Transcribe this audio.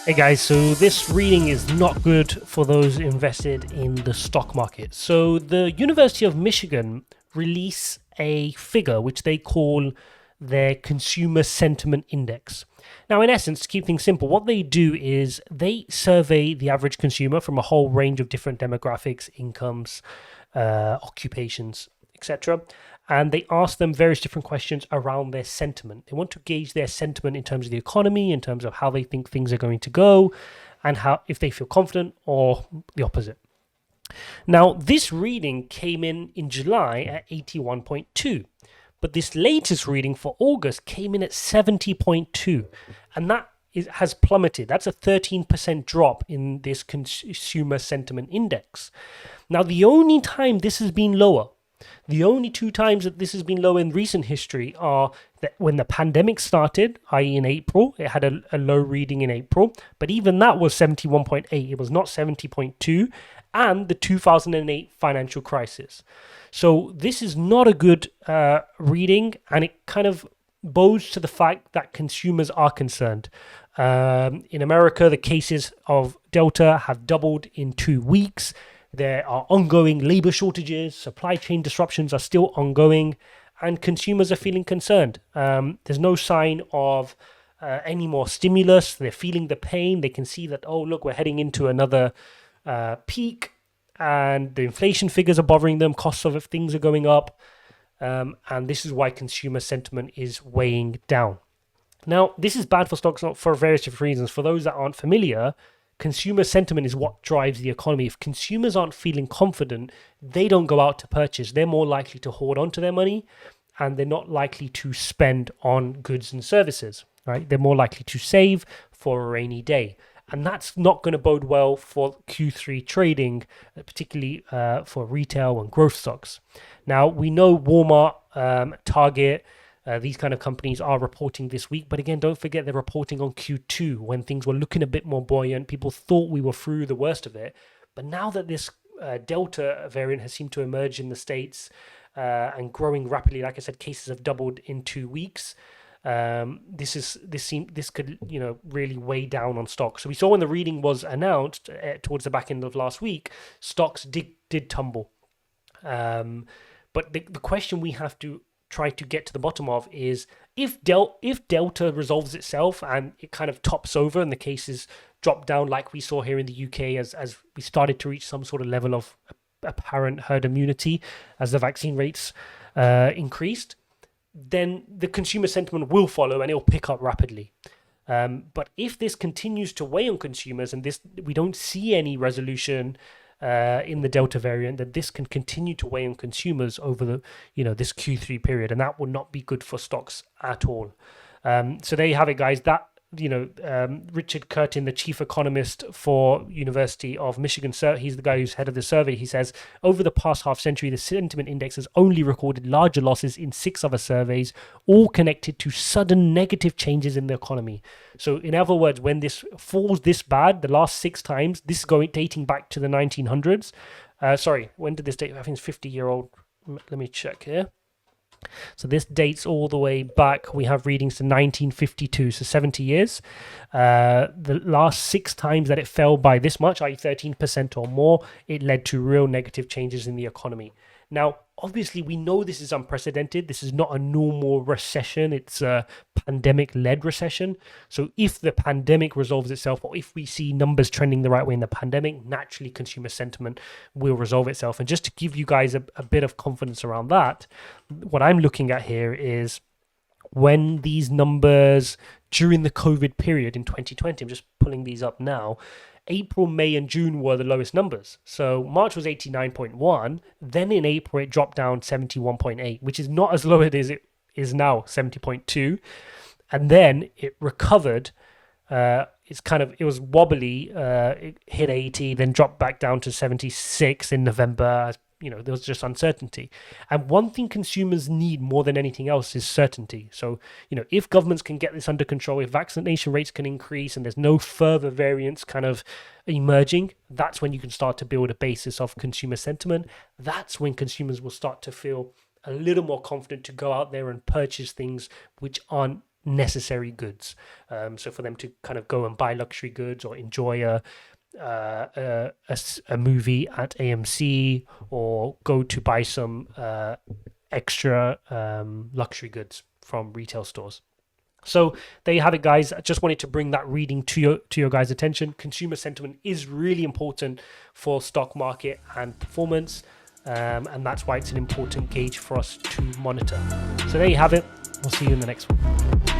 Hey guys, so this reading is not good for those invested in the stock market. So the University of Michigan release a figure which they call their consumer sentiment index. Now, in essence, to keep things simple, what they do is they survey the average consumer from a whole range of different demographics, incomes, occupations, etc. And they ask them various different questions around their sentiment. They want to gauge their sentiment in terms of the economy, in terms of how they think things are going to go, and how if they feel confident or the opposite. Now, this reading came in July at 81.2, but this latest reading for August came in at 70.2, and has plummeted. That's a 13% drop in this consumer sentiment index. Now, the only time this has been lower, the only two times that this has been low in recent history are that when the pandemic started, i.e. in April, it had a low reading in April, but even that was 71.8. It was not 70.2, and the 2008 financial crisis. So this is not a good reading, and it kind of bodes to the fact that consumers are concerned. In America, the cases of Delta have doubled in 2 weeks. There are ongoing labor shortages, supply chain disruptions are still ongoing, and consumers are feeling concerned. There's no sign of any more stimulus. They're feeling the pain. They can see that, oh, look, we're heading into another peak, and the inflation figures are bothering them. Costs of things are going up, and this is why consumer sentiment is weighing down. Now, this is bad for stocks for various different reasons. For those that aren't familiar, consumer sentiment is what drives the economy. If consumers aren't feeling confident, they don't go out to purchase. They're more likely to hold on to their money, and they're not likely to spend on goods and services, right? They're more likely to save for a rainy day. And that's not going to bode well for Q3 trading, particularly for retail and growth stocks. Now, we know Walmart, Target, these kind of companies are reporting this week. But again, don't forget they're reporting on Q2 when things were looking a bit more buoyant. People thought we were through the worst of it. But now that this Delta variant has seemed to emerge in the States and growing rapidly, like I said, cases have doubled in 2 weeks. This could really weigh down on stocks. So we saw when the reading was announced towards the back end of last week, stocks did tumble. But the question we have to try to get to the bottom of is if Delta resolves itself and it kind of tops over and the cases drop down like we saw here in the UK as we started to reach some sort of level of apparent herd immunity as the vaccine rates increased, then the consumer sentiment will follow and it'll pick up rapidly. But if this continues to weigh on consumers and we don't see any resolution in the Delta variant, that this can continue to weigh on consumers over this Q3 period, and that will not be good for stocks at all. So there you have it, guys. That Richard Curtin, the chief economist for University of Michigan, he's the guy who's head of the survey. He says, over the past half century, the sentiment index has only recorded larger losses in 6 other surveys, all connected to sudden negative changes in the economy. So in other words, when this falls this bad, the last 6 times, this is dating back to the 1900s. When did this date? I think it's 50-year-old. Let me check here. So this dates all the way back. We have readings to 1952, so 70 years. The last 6 times that it fell by this much, i.e. 13% or more, it led to real negative changes in the economy. Now, obviously, we know this is unprecedented. This is not a normal recession. It's a pandemic-led recession. So if the pandemic resolves itself, or if we see numbers trending the right way in the pandemic, naturally consumer sentiment will resolve itself. And just to give you guys a bit of confidence around that, what I'm looking at here is when these numbers during the COVID period in 2020, I'm just pulling these up now, April, May, and June were the lowest numbers. So March was 89.1. Then in April, it dropped down 71.8, which is not as low as it is now, 70.2. And then it recovered. It was wobbly. It hit 80, then dropped back down to 76 in November. There was just uncertainty. And one thing consumers need more than anything else is certainty. So, if governments can get this under control, if vaccination rates can increase and there's no further variants kind of emerging, that's when you can start to build a basis of consumer sentiment. That's when consumers will start to feel a little more confident to go out there and purchase things which aren't necessary goods. So for them to kind of go and buy luxury goods or enjoy a movie at AMC, or go to buy some extra luxury goods from retail stores. So there you have it, guys. I just wanted to bring that reading to your guys' attention. Consumer sentiment is really important for stock market and performance, and that's why it's an important gauge for us to monitor. So there you have it. We'll see you in the next one.